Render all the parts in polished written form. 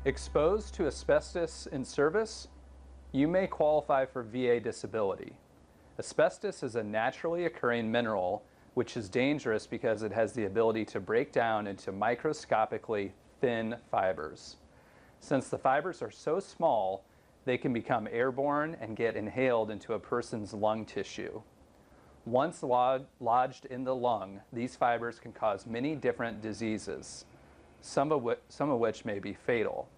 Exposed to asbestos in service, you may qualify for VA disability. Asbestos is a naturally occurring mineral which is dangerous because it has the ability to break down into microscopically thin fibers. Since the fibers are so small, they can become airborne and get inhaled into a person's lung tissue. Once lodged in the lung, these fibers can cause many different diseases, some of which may be fatal.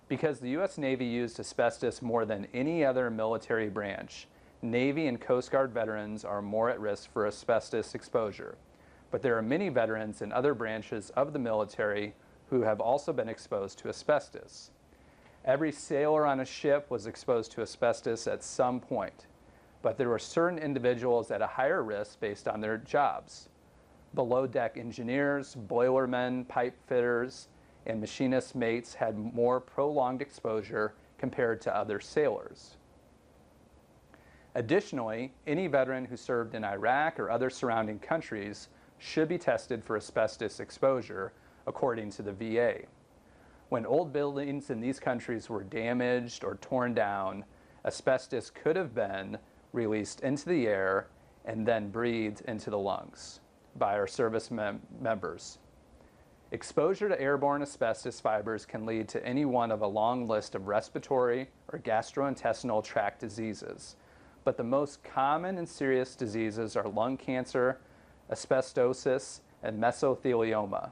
Because the U.S. Navy used asbestos more than any other military branch, Navy and Coast Guard veterans are more at risk for asbestos exposure. But there are many veterans in other branches of the military who have also been exposed to asbestos. Every sailor on a ship was exposed to asbestos at some point, but there were certain individuals at a higher risk based on their jobs. Below deck engineers, boilermen, pipe fitters, and machinist mates had more prolonged exposure compared to other sailors. Additionally, any veteran who served in Iraq or other surrounding countries should be tested for asbestos exposure, according to the VA. When old buildings in these countries were damaged or torn down, asbestos could have been released into the air and then breathed into the lungs by our service members. Exposure to airborne asbestos fibers can lead to any one of a long list of respiratory or gastrointestinal tract diseases, but the most common and serious diseases are lung cancer, asbestosis, and mesothelioma.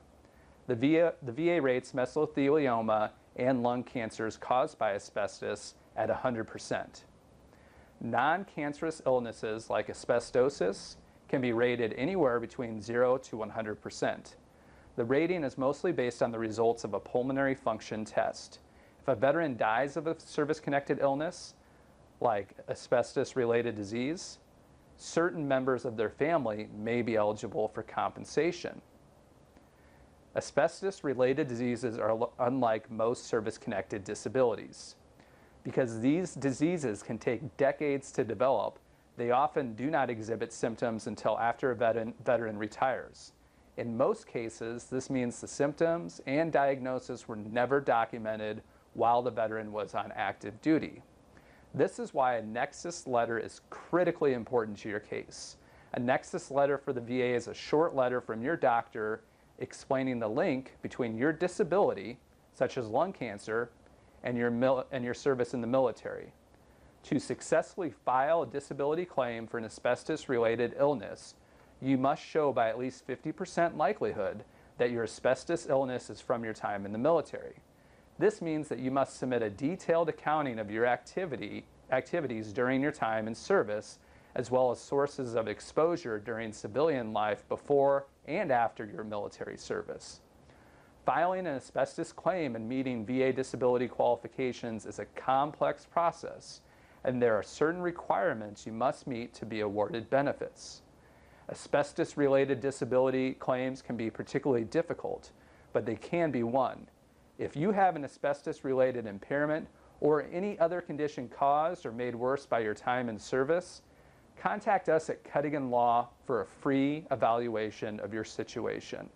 The VA rates mesothelioma and lung cancers caused by asbestos at 100%. Non-cancerous illnesses like asbestosis can be rated anywhere between 0 to 100%. The rating is mostly based on the results of a pulmonary function test. If a veteran dies of a service-connected illness, like asbestos-related disease, certain members of their family may be eligible for compensation. Asbestos-related diseases are unlike most service-connected disabilities. Because these diseases can take decades to develop, they often do not exhibit symptoms until after a veteran retires. In most cases, this means the symptoms and diagnosis were never documented while the veteran was on active duty. This is why a nexus letter is critically important to your case. A nexus letter for the VA is a short letter from your doctor explaining the link between your disability, such as lung cancer, and your service in the military. To successfully file a disability claim for an asbestos-related illness, you must show by at least 50% likelihood that your asbestos illness is from your time in the military. This means that you must submit a detailed accounting of your activities during your time in service, as well as sources of exposure during civilian life before and after your military service. Filing an asbestos claim and meeting VA disability qualifications is a complex process, and there are certain requirements you must meet to be awarded benefits. Asbestos-related disability claims can be particularly difficult, but they can be won. If you have an asbestos-related impairment or any other condition caused or made worse by your time in service, contact us at Cuddigan Law for a free evaluation of your situation.